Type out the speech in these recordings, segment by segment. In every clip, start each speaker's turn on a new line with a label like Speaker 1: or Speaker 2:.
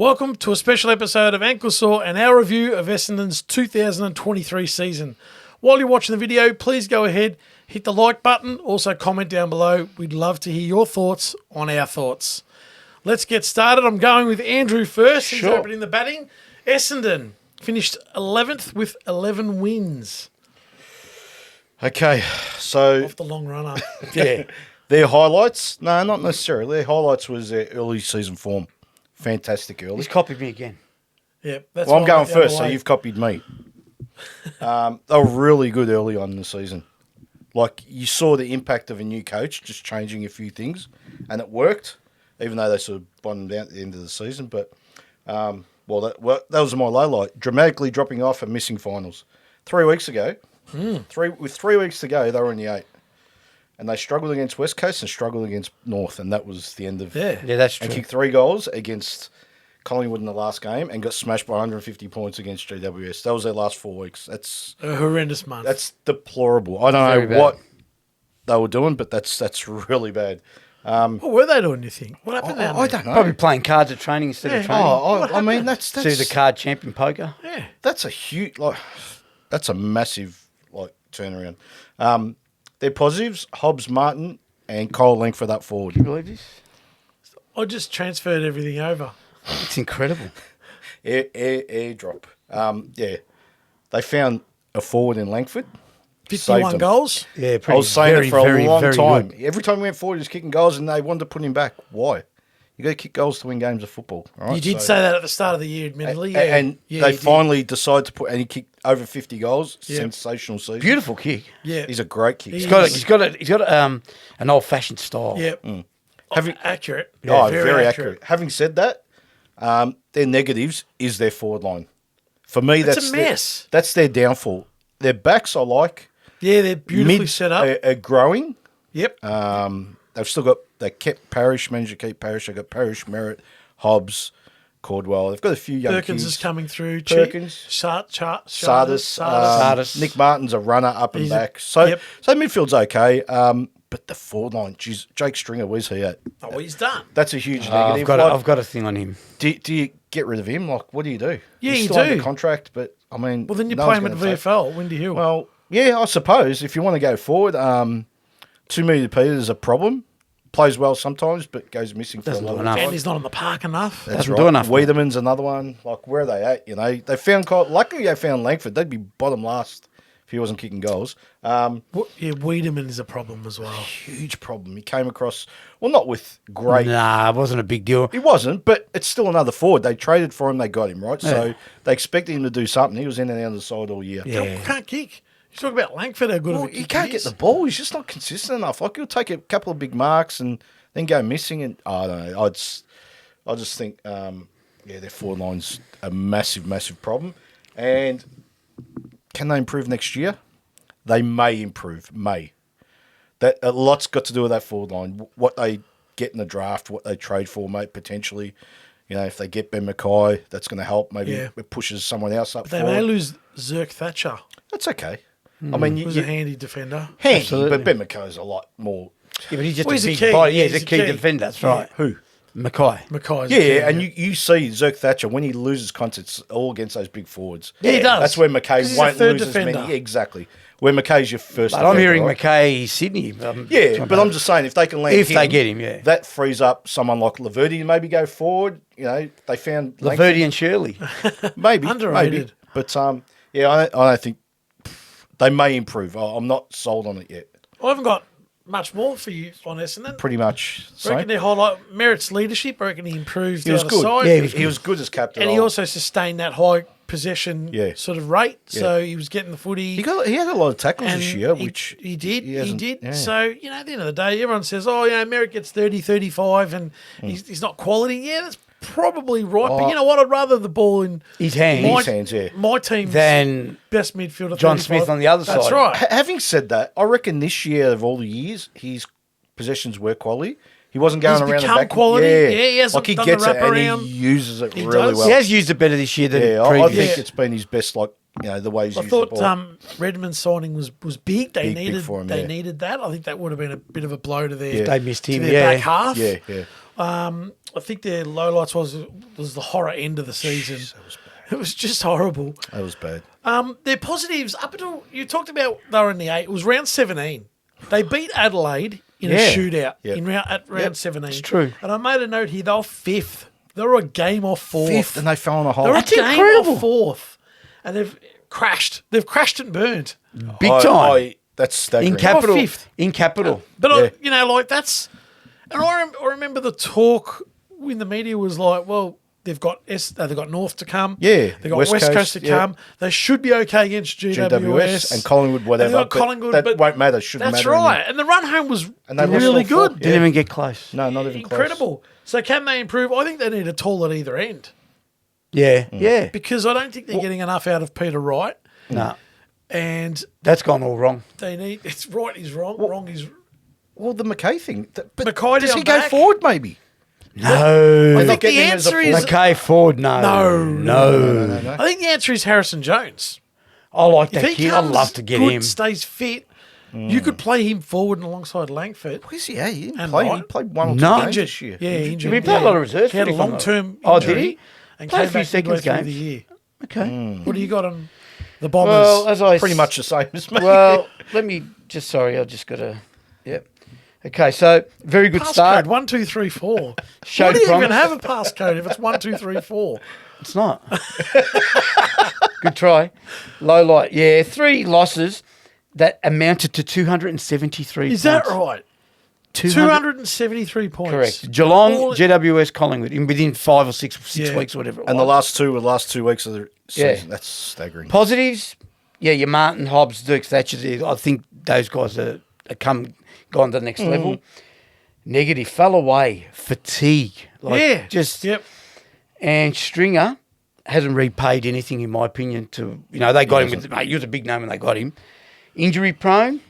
Speaker 1: Welcome to a special episode of Ankle Sore and our review of Essendon's 2023 season. While you're watching the video, please go ahead, hit the like button, also comment down below. We'd love to hear your thoughts on our thoughts. Let's get started. I'm going with Andrew first. He's opening the batting. Essendon finished 11th with 11 wins.
Speaker 2: Okay, so
Speaker 1: Off the long runner.
Speaker 2: yeah, their highlights? No, not necessarily. Their highlights was their early season form. Fantastic early.
Speaker 3: He's copied me again.
Speaker 1: Yeah, that's
Speaker 2: Well, I'm
Speaker 1: why I
Speaker 2: going
Speaker 1: went the other
Speaker 2: first, so
Speaker 1: way.
Speaker 2: you've copied me. They were really good early on in the season. Like, you saw the impact of a new coach just changing a few things, and it worked, even though they sort of bottomed out at the end of the season. But, that was my low light. Dramatically dropping off and missing finals. 3 weeks ago, 3 weeks to go, they were in the 8. And they struggled against West Coast and struggled against North, and that was the end of...
Speaker 1: Yeah,
Speaker 3: that's true.
Speaker 2: And kicked 3 goals against Collingwood in the last game and got smashed by 150 points against GWS. That was their last 4 weeks. That's
Speaker 1: a horrendous month.
Speaker 2: That's deplorable. I don't
Speaker 3: Very
Speaker 2: know
Speaker 3: bad.
Speaker 2: what they were doing, but that's really bad.
Speaker 1: What were they doing, you think? What happened there?
Speaker 2: I don't know.
Speaker 3: Probably playing cards at training instead of training.
Speaker 2: I mean, that's
Speaker 3: See the card champion poker.
Speaker 1: Yeah.
Speaker 2: that's a huge that's a massive turnaround. Their positives: Hobbs, Martin, and Kyle Langford up forward.
Speaker 3: You believe this?
Speaker 1: I just transferred everything over.
Speaker 3: It's incredible.
Speaker 2: Airdrop. They found a forward in Langford.
Speaker 1: 51
Speaker 2: them.
Speaker 1: goals.
Speaker 3: Yeah, pretty.
Speaker 2: I was saying
Speaker 3: very,
Speaker 2: it for a
Speaker 3: very,
Speaker 2: long
Speaker 3: very
Speaker 2: time.
Speaker 3: good.
Speaker 2: Every time we went forward, he was kicking goals, and they wanted to put him back. Why? You got to kick goals to win games of football. All right?
Speaker 1: You did say that at the start of the year, admittedly.
Speaker 2: And
Speaker 1: Yeah,
Speaker 2: they
Speaker 1: you did.
Speaker 2: finally decided to put, and he kicked over 50 goals.
Speaker 1: Yeah.
Speaker 2: Sensational season.
Speaker 3: Beautiful kick.
Speaker 1: Yeah.
Speaker 2: He's a great kick.
Speaker 1: He's
Speaker 3: He's got an old fashioned style.
Speaker 1: Yep. Accurate.
Speaker 2: Very accurate. Having said that, their negatives is their forward line. For me,
Speaker 1: It's
Speaker 2: that's
Speaker 1: a mess.
Speaker 2: That's their downfall. Their backs I like.
Speaker 1: Yeah, they're beautifully
Speaker 2: Mids
Speaker 1: set up.
Speaker 2: are growing.
Speaker 1: Yep.
Speaker 2: They've still got, they kept Parrish, managed to keep Parrish. They've got Parrish, Merritt, Hobbs, Cordwell. They've got a few young
Speaker 1: Perkins
Speaker 2: kids.
Speaker 1: is coming through.
Speaker 2: Perkins.
Speaker 1: Sardis.
Speaker 3: Sardis.
Speaker 2: Nick Martin's a runner up and
Speaker 1: He's
Speaker 2: back. So
Speaker 1: yep.
Speaker 2: midfield's okay. But the forward line, geez, Jake Stringer, where's he at?
Speaker 1: Oh, well, he's done.
Speaker 2: That's a huge negative.
Speaker 3: I've got a thing on him.
Speaker 2: Do you get rid of him? Like, what do you do?
Speaker 1: Yeah,
Speaker 2: He's
Speaker 1: you
Speaker 2: still
Speaker 1: do.
Speaker 2: under contract, but I mean,
Speaker 1: Well, then you
Speaker 2: no
Speaker 1: play
Speaker 2: one's
Speaker 1: him at
Speaker 2: gonna take-
Speaker 1: VFL, Windy Hill.
Speaker 2: Well, yeah, I suppose if you want to go forward, 2 metre Peter is a problem. Plays well sometimes, but goes missing for a
Speaker 3: Doesn't
Speaker 2: lot
Speaker 3: do
Speaker 2: of
Speaker 3: enough.
Speaker 2: time.
Speaker 1: and he's not on the park enough.
Speaker 2: That's
Speaker 3: Doesn't
Speaker 2: right.
Speaker 3: do enough.
Speaker 2: Wiedemann's another one. Like, where are they at? You know, they found luckily they found Langford. They'd be bottom last if he wasn't kicking goals.
Speaker 1: Wiedemann is a problem as well.
Speaker 2: Huge problem. He came across, well, not with great.
Speaker 3: Nah, it wasn't a big deal.
Speaker 2: He wasn't, but it's still another forward. They traded for him. They got him, right? So they expected him to do something. He was in and out of the side all year.
Speaker 3: Yeah.
Speaker 1: Can't kick. You talk about Langford, how good
Speaker 2: Well,
Speaker 1: of a kick
Speaker 2: he can't get the ball. He's just not consistent enough. Like, he'll take a couple of big marks and then go missing. And I don't know. I just think, their forward line's a massive, massive problem. And can they improve next year? They may improve. May. That a lot's got to do with that forward line. What they get in the draft, what they trade for, mate. Potentially, you know, if they get Ben Mackay, that's going to help. Maybe it pushes someone else up.
Speaker 1: They
Speaker 2: forward.
Speaker 1: may lose Zirk Thatcher,
Speaker 2: That's okay. I mean,
Speaker 1: who's a handy defender.
Speaker 2: handy,
Speaker 3: Absolutely.
Speaker 2: but Ben Mackay's a lot more.
Speaker 3: Yeah, but he's just
Speaker 1: Well,
Speaker 3: a
Speaker 1: he's a
Speaker 3: big
Speaker 1: key.
Speaker 3: body. Yeah,
Speaker 1: He's
Speaker 3: he's
Speaker 1: a
Speaker 3: a key
Speaker 1: key.
Speaker 3: defender. That's right.
Speaker 2: Who?
Speaker 3: Mackay.
Speaker 1: Mackay's
Speaker 2: Yeah,
Speaker 1: a key,
Speaker 2: and you see Zirk Thatcher when he loses contests all against those big forwards.
Speaker 1: Yeah, he does.
Speaker 2: That's where Mackay
Speaker 1: 'Cause he's a
Speaker 2: won't
Speaker 1: third
Speaker 2: lose as
Speaker 1: defender.
Speaker 2: many. Yeah, exactly. Where Mackay's your first.
Speaker 3: But I'm
Speaker 2: defender,
Speaker 3: hearing
Speaker 2: right?
Speaker 3: Mackay Sydney.
Speaker 2: Yeah, but I'm just saying if they can land
Speaker 3: If they get him, yeah.
Speaker 2: that frees up someone like Laverty to maybe go forward. You know, they found
Speaker 3: Laverty and Shirley.
Speaker 2: maybe
Speaker 1: Underrated.
Speaker 2: maybe. But I don't think they may improve. I'm not sold on it yet.
Speaker 1: I haven't got much more for you on Essendon.
Speaker 2: Pretty much.
Speaker 1: I reckon
Speaker 2: Same.
Speaker 1: their highlight Merritt's leadership. I reckon he improved.
Speaker 2: He was
Speaker 1: the
Speaker 2: good.
Speaker 1: other side.
Speaker 3: Yeah,
Speaker 2: He was good as captain.
Speaker 1: and he also sustained that high possession
Speaker 2: Yeah.
Speaker 1: sort of rate. So he was getting the footy.
Speaker 2: He had a lot of tackles
Speaker 1: and
Speaker 2: this year,
Speaker 1: he-
Speaker 2: which
Speaker 1: he did. He
Speaker 2: hasn't-
Speaker 1: did.
Speaker 2: yeah.
Speaker 1: So, you know, at the end of the day, everyone says, oh, Merritt gets 30, 35 and he's not quality. Yeah, that's probably right. But you know what? I'd rather the ball in
Speaker 3: His hands.
Speaker 1: my,
Speaker 2: His hands, yeah.
Speaker 1: my team's
Speaker 3: Then
Speaker 1: best midfielder.
Speaker 3: John
Speaker 1: 35.
Speaker 3: Smith on the other
Speaker 1: That's
Speaker 3: side.
Speaker 1: right.
Speaker 2: Having said that, I reckon this year of all the years, his possessions were quality. He wasn't going
Speaker 1: He's
Speaker 2: around the
Speaker 1: become
Speaker 2: back.
Speaker 1: quality.
Speaker 2: Yeah,
Speaker 1: Yeah, he hasn't
Speaker 2: like he
Speaker 1: done the
Speaker 2: gets it and
Speaker 1: wraparound.
Speaker 2: he uses it
Speaker 1: He
Speaker 2: really
Speaker 1: does.
Speaker 2: well.
Speaker 3: He has used it better this year than
Speaker 2: Yeah, I
Speaker 3: previous.
Speaker 2: think it's been his best the way he's
Speaker 1: I
Speaker 2: used the
Speaker 1: thought
Speaker 2: ball.
Speaker 1: Redmond's signing was big. They
Speaker 2: Big for him,
Speaker 1: they
Speaker 2: yeah.
Speaker 1: needed that. I think that would have been a bit of a blow to their
Speaker 3: They missed
Speaker 1: to
Speaker 3: him,
Speaker 1: their
Speaker 3: yeah.
Speaker 1: back half.
Speaker 2: Yeah.
Speaker 1: I think their lowlights was the horror end of the season. It was just horrible.
Speaker 2: That was bad.
Speaker 1: Their positives up until you talked about they were in the 8. It was round 17. They beat Adelaide in a
Speaker 3: Yeah.
Speaker 1: shootout
Speaker 2: Yep.
Speaker 1: at round 17.
Speaker 3: it's true.
Speaker 1: And I made a note here. They were 5th. They were a game off 4th.
Speaker 2: Fifth, and they fell in a hole.
Speaker 1: They're a
Speaker 3: That's
Speaker 1: game
Speaker 3: incredible.
Speaker 1: off 4th, and they've crashed. They've crashed and burned.
Speaker 3: Big time.
Speaker 2: That's staggering.
Speaker 3: in capital.
Speaker 1: fifth.
Speaker 3: In capital.
Speaker 1: But that's. And I remember the talk when the media was like, "Well, they've got North to come.
Speaker 2: Yeah,
Speaker 1: they got
Speaker 2: West
Speaker 1: West Coast
Speaker 2: Coast,
Speaker 1: to
Speaker 2: yeah.
Speaker 1: come. They should be okay against GWS,
Speaker 2: and Collingwood, whatever.
Speaker 1: And they got
Speaker 2: but
Speaker 1: Collingwood,
Speaker 2: that
Speaker 1: but
Speaker 2: won't matter. Shouldn't
Speaker 1: that's
Speaker 2: matter.
Speaker 1: right. And the run home was
Speaker 2: And they lost
Speaker 1: really
Speaker 2: all four.
Speaker 1: good.
Speaker 3: Didn't even get close.
Speaker 2: No, not even
Speaker 1: Incredible. So can they improve? I think they need a tool at either end
Speaker 3: Yeah. Yeah.
Speaker 1: because I don't think they're getting enough out of Peter Wright,
Speaker 3: No.
Speaker 1: and
Speaker 3: That's gone all wrong.
Speaker 1: they need. It's right is wrong. Wrong is.
Speaker 2: Well, the McKay thing. But
Speaker 1: McKay
Speaker 2: does
Speaker 1: down
Speaker 2: he go
Speaker 1: back?
Speaker 2: forward? Maybe.
Speaker 3: No.
Speaker 2: I
Speaker 1: think the
Speaker 2: getting him as a
Speaker 1: answer is-
Speaker 2: forward-
Speaker 3: McKay Ford, no.
Speaker 1: No.
Speaker 2: No.
Speaker 1: I think the answer is Harrison Jones.
Speaker 3: I like
Speaker 1: If
Speaker 3: that
Speaker 1: he
Speaker 3: kid. I'd
Speaker 1: comes
Speaker 3: love to get
Speaker 1: good,
Speaker 3: him.
Speaker 1: stays fit, you could play him forward and alongside Langford.
Speaker 2: Where's he at? He didn't
Speaker 1: And
Speaker 2: play. He
Speaker 1: Wright.
Speaker 2: played one or two
Speaker 3: No.
Speaker 2: games this year.
Speaker 1: Yeah, injured.
Speaker 3: He played a lot of reserves
Speaker 1: He had a
Speaker 3: for him,
Speaker 1: long-term
Speaker 3: Oh,
Speaker 1: injury.
Speaker 3: did he?
Speaker 1: And
Speaker 3: Played a
Speaker 1: came
Speaker 3: few
Speaker 1: back midway
Speaker 3: seconds
Speaker 1: through
Speaker 3: games.
Speaker 1: the year.
Speaker 3: Okay.
Speaker 1: What do you got on the Bombers?
Speaker 3: Well, as I
Speaker 2: Pretty much the same as me.
Speaker 3: Well, let me just. Sorry, I just got to. Yep. Okay, so very good start.
Speaker 1: Passcode 1, 2, 3, 4.
Speaker 3: Showed
Speaker 1: Why do you even
Speaker 3: promise.
Speaker 1: have a passcode if it's 1, 2, 3, 4?
Speaker 3: It's not. Good try. Low light. Yeah, 3 losses that amounted to 273
Speaker 1: Is
Speaker 3: points.
Speaker 1: that right?
Speaker 3: 200
Speaker 1: 273 points.
Speaker 3: Correct. Geelong,
Speaker 1: All-
Speaker 3: GWS, Collingwood, in within 5 or 6
Speaker 1: Yeah.
Speaker 3: weeks or whatever it
Speaker 2: And
Speaker 3: was.
Speaker 2: the last 2 weeks of the
Speaker 3: Yeah.
Speaker 2: season. That's staggering.
Speaker 3: Positives, yeah, your Martin, Hobbs, Dirk Thatcher. I think those guys are gone to the next level. Negative, fell away, fatigue.
Speaker 1: Yep.
Speaker 3: And Stringer hasn't repaid anything, in my opinion. They got him with, mate, he was a big name when they got him. Injury prone.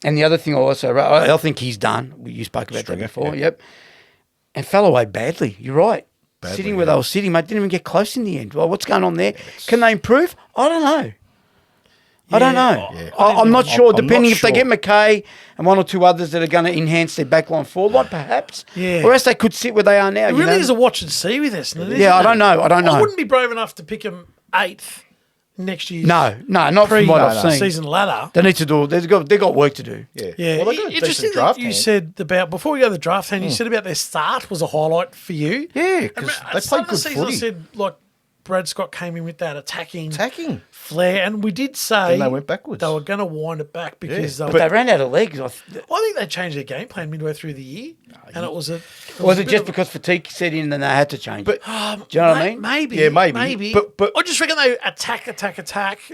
Speaker 3: And the other thing I think he's done. You spoke about
Speaker 2: Stringer,
Speaker 3: that before,
Speaker 2: yeah.
Speaker 3: yep. And fell away badly. You're right.
Speaker 2: Badly,
Speaker 3: Sitting where
Speaker 2: yeah.
Speaker 3: they were sitting, mate, didn't even get close in the end. Well, what's going on there? Can they improve? I don't know. I don't know.
Speaker 2: Yeah.
Speaker 3: I'm not sure.
Speaker 2: I'm
Speaker 3: Depending
Speaker 2: not
Speaker 3: if they
Speaker 2: sure.
Speaker 3: get McKay and 1 or 2 others that are going to enhance their backline forward, perhaps.
Speaker 1: Yeah.
Speaker 3: Or else they could sit where they are now.
Speaker 1: It really is a watch and see with Essendon, isn't
Speaker 3: Yeah, I
Speaker 1: it?
Speaker 3: don't know. I don't know.
Speaker 1: I wouldn't be brave enough to pick him 8th next year.
Speaker 3: No, not from what I've seen.
Speaker 1: Season ladder.
Speaker 3: They need to do. They've got work to do.
Speaker 2: Yeah.
Speaker 1: Yeah,
Speaker 2: Well, they got a
Speaker 1: interesting
Speaker 2: decent draft
Speaker 1: that you
Speaker 2: hand.
Speaker 1: said about before we go to the draft hand. You said about their start was a highlight for you.
Speaker 2: Yeah,
Speaker 1: And
Speaker 2: because
Speaker 1: at
Speaker 2: they
Speaker 1: the start
Speaker 2: played
Speaker 1: of the
Speaker 2: good
Speaker 1: season, I
Speaker 2: footy.
Speaker 1: said like Brad Scott came in with that attacking
Speaker 2: Flair.
Speaker 1: and we did say
Speaker 2: Then they went backwards.
Speaker 1: They were going to wind it back because
Speaker 3: But they ran out of legs.
Speaker 1: I think they changed their game plan midway through the year, and it was a.
Speaker 3: Was
Speaker 1: a
Speaker 3: it
Speaker 1: bit
Speaker 3: just
Speaker 1: of-
Speaker 3: because fatigue set in and they had to change?
Speaker 2: But-
Speaker 3: Do you know what I mean?
Speaker 1: Maybe.
Speaker 2: Yeah, maybe. But-
Speaker 1: I just reckon they attack,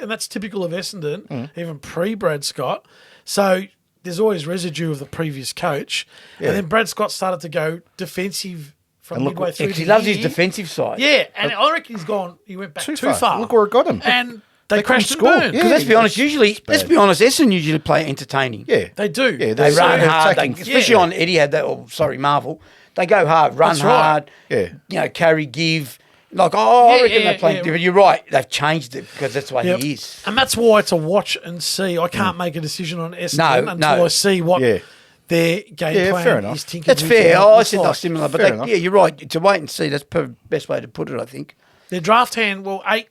Speaker 1: and that's typical of Essendon, even pre-Brad Scott. So there's always residue of the previous coach, and then Brad Scott started to go defensive from
Speaker 2: And look
Speaker 1: midway
Speaker 2: what-
Speaker 1: through.
Speaker 3: Because he
Speaker 1: the
Speaker 3: loves
Speaker 1: year.
Speaker 3: his defensive side.
Speaker 1: Yeah, and I reckon he's gone. He went back
Speaker 2: Too
Speaker 1: too
Speaker 2: far.
Speaker 1: far.
Speaker 2: Look where it got him.
Speaker 1: And they
Speaker 2: They
Speaker 1: crashed and
Speaker 2: couldn't score.
Speaker 1: burned.
Speaker 2: Yeah.
Speaker 3: Because let's be honest,
Speaker 2: it's
Speaker 3: let's
Speaker 2: bad.
Speaker 3: be honest, Essendon usually play entertaining.
Speaker 2: Yeah.
Speaker 1: They do.
Speaker 2: Yeah,
Speaker 3: They
Speaker 2: they're
Speaker 3: run
Speaker 2: so
Speaker 3: hard,
Speaker 2: attacking.
Speaker 3: especially on Etihad. Marvel. They go hard, run
Speaker 1: That's right.
Speaker 3: hard.
Speaker 2: Yeah.
Speaker 3: Carry, give. Like, I
Speaker 1: Yeah,
Speaker 3: reckon
Speaker 1: yeah,
Speaker 3: they're playing
Speaker 1: yeah.
Speaker 3: different. You're right. They've changed it because that's the way
Speaker 1: Yep.
Speaker 3: he is.
Speaker 1: And that's why it's a watch and see. I can't make a decision on Essendon
Speaker 3: No,
Speaker 1: until
Speaker 3: no.
Speaker 1: I see what
Speaker 2: Yeah.
Speaker 1: their game
Speaker 2: Yeah,
Speaker 1: plan
Speaker 2: fair enough.
Speaker 1: is tinkered
Speaker 3: That's
Speaker 1: with
Speaker 3: fair.
Speaker 1: and what it
Speaker 3: I
Speaker 1: looks
Speaker 3: said
Speaker 1: like.
Speaker 3: they're similar, but
Speaker 2: Fair enough.
Speaker 3: yeah, you're right. To wait and see. That's the best way to put it, I think.
Speaker 1: Their draft hand, 8,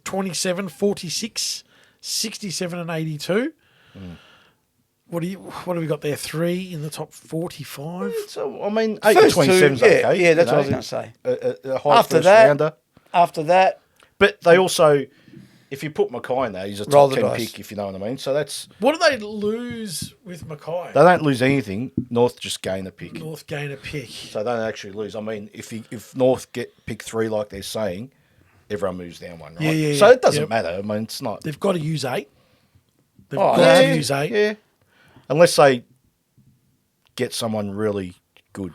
Speaker 1: 27, 46, 67 and 82. What have we got there? 3 in the top 45.
Speaker 2: So, I mean, 8 to
Speaker 3: First
Speaker 2: 27 is
Speaker 3: two, yeah,
Speaker 2: okay.
Speaker 3: yeah, that's
Speaker 2: you
Speaker 3: what I
Speaker 2: know.
Speaker 3: was going to say.
Speaker 2: A high
Speaker 3: After
Speaker 2: first
Speaker 3: that-
Speaker 2: rounder.
Speaker 3: After that,
Speaker 2: But they also, if you put Mackay in there, he's a
Speaker 3: Roll
Speaker 2: top
Speaker 3: the
Speaker 2: 10
Speaker 3: dice.
Speaker 2: pick, if you know what I mean. So that's,
Speaker 1: What do they lose with Mackay?
Speaker 2: they don't lose anything. North just gain a pick.
Speaker 1: North gain a pick.
Speaker 2: So they don't actually lose. I mean, if North get pick 3 like they're saying, everyone moves down one, right?
Speaker 1: Yeah,
Speaker 2: So it doesn't
Speaker 1: yep.
Speaker 2: matter. I mean, it's not.
Speaker 1: They've got to use 8. They've
Speaker 3: Oh,
Speaker 1: got
Speaker 3: yeah,
Speaker 1: to use 8.
Speaker 2: Yeah. Unless they get someone really good.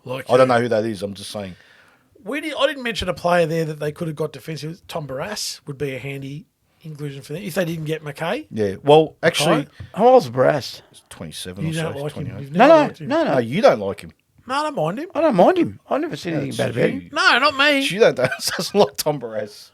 Speaker 1: Like,
Speaker 2: I don't know who that is. I'm just saying.
Speaker 1: I didn't mention a player there that they could have got defensive. Tom Barras would be a handy inclusion for them if they didn't get McKay.
Speaker 2: Yeah. Well, actually,
Speaker 3: how old's Brass?
Speaker 2: 27
Speaker 1: You
Speaker 2: or so.
Speaker 1: don't like him.
Speaker 2: 28.
Speaker 1: You've
Speaker 3: No,
Speaker 1: never
Speaker 3: no,
Speaker 1: liked him.
Speaker 3: no,
Speaker 2: No,
Speaker 3: no.
Speaker 2: you don't like him.
Speaker 1: No, I don't mind him.
Speaker 3: I don't mind him. I never said anything
Speaker 2: It's
Speaker 3: bad about
Speaker 2: you.
Speaker 3: him.
Speaker 1: No, not me.
Speaker 2: You don't doesn't like Tom Barras.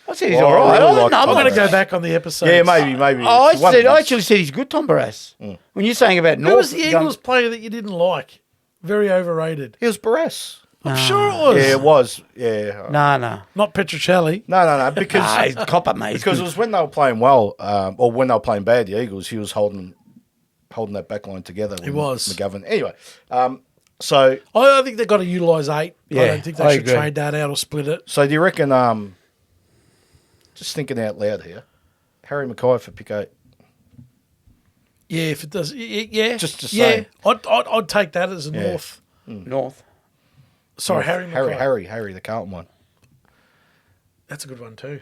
Speaker 3: I said he's
Speaker 2: Well,
Speaker 3: all right.
Speaker 2: I really like
Speaker 1: I'm
Speaker 2: Tom
Speaker 1: going to
Speaker 2: Barrass.
Speaker 1: go back on the episode.
Speaker 2: Yeah, maybe.
Speaker 3: I
Speaker 2: One of us.
Speaker 3: actually said he's good, Tom Barrass. When you're saying about North,
Speaker 1: Who was the
Speaker 3: going-
Speaker 1: Eagles player that you didn't like? Very overrated.
Speaker 2: It was Barrass.
Speaker 1: I'm sure it was.
Speaker 2: Yeah, it was. Yeah.
Speaker 3: No.
Speaker 1: Not Petrocelli.
Speaker 2: No, because
Speaker 3: Nah, he's copper, mate. He's
Speaker 2: because it
Speaker 3: good.
Speaker 2: was when they were playing well, or when they were playing bad, the Eagles, he was holding that back line together.
Speaker 1: He was.
Speaker 2: McGovern. Anyway, so
Speaker 1: I think they've got to utilise 8. I
Speaker 3: Yeah,
Speaker 1: don't think they
Speaker 3: I
Speaker 1: should
Speaker 3: agree.
Speaker 1: trade that out or split it.
Speaker 2: do you reckon? Just thinking out loud here, Harry Mackay for pick 8.
Speaker 1: Yeah, if it does. Yeah.
Speaker 2: Just to
Speaker 1: yeah.
Speaker 2: say.
Speaker 1: I'd take that as a
Speaker 2: Yeah.
Speaker 1: North.
Speaker 3: North.
Speaker 1: Sorry, Harry Mackay.
Speaker 2: Harry, the Carlton one.
Speaker 1: That's a good one too.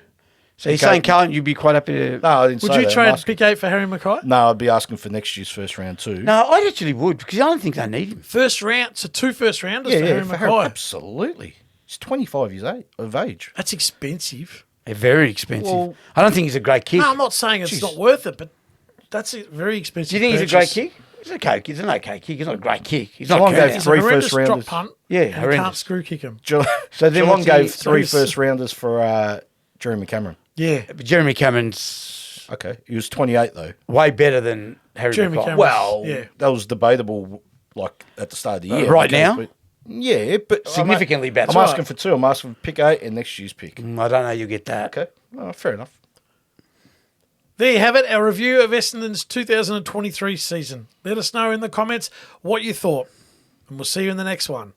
Speaker 3: So you're
Speaker 2: Okay.
Speaker 3: saying, Carlton, you'd be quite happy to...
Speaker 2: No, I didn't
Speaker 1: Would
Speaker 2: say
Speaker 1: you
Speaker 2: that. I'm
Speaker 1: trade
Speaker 2: asking-
Speaker 1: pick 8 for Harry Mackay?
Speaker 2: No, I'd be asking for next year's first round too.
Speaker 3: No, I actually would, because I don't think they need him.
Speaker 1: First round, so 2 first rounders for Harry
Speaker 2: for
Speaker 1: Mackay.
Speaker 2: Harry, absolutely. He's 25 years of age.
Speaker 1: That's expensive.
Speaker 3: They're very expensive.
Speaker 2: Well-
Speaker 3: I don't think he's a great kick.
Speaker 1: No, I'm not saying it's
Speaker 2: Jeez.
Speaker 1: not worth it, but that's a very expensive.
Speaker 3: Do you think he's a great
Speaker 1: purchase.
Speaker 3: kick? He's okay. He's an okay kick. He's not a great kick. He's
Speaker 2: Geelong
Speaker 3: not
Speaker 2: gave
Speaker 3: good.
Speaker 1: He's
Speaker 2: three
Speaker 1: a horrendous
Speaker 2: first rounders.
Speaker 1: drop punt.
Speaker 3: Yeah,
Speaker 1: and
Speaker 3: horrendous.
Speaker 1: can't screw kick him.
Speaker 2: Geelong,
Speaker 3: So then
Speaker 2: Geelong
Speaker 3: what's
Speaker 2: gave
Speaker 3: he-
Speaker 2: 3
Speaker 1: he's-
Speaker 2: first rounders for Jeremy Cameron.
Speaker 1: Yeah.
Speaker 3: But Jeremy Cameron's
Speaker 2: Okay, he was 28 though.
Speaker 3: way better than Harry
Speaker 1: Jeremy
Speaker 3: Mackay.
Speaker 1: Cameron.
Speaker 2: Well,
Speaker 1: Yeah.
Speaker 2: that was debatable, like at the start of the year.
Speaker 3: Right
Speaker 2: because-
Speaker 3: now?
Speaker 2: but- yeah, but
Speaker 3: Significantly better.
Speaker 2: I'm asking for 2. I'm asking for pick 8 and next year's pick.
Speaker 3: I don't know you'll get that.
Speaker 2: Okay, fair enough.
Speaker 1: There you have it, our review of Essendon's 2023 season. Let us know in the comments what you thought, and we'll see you in the next one.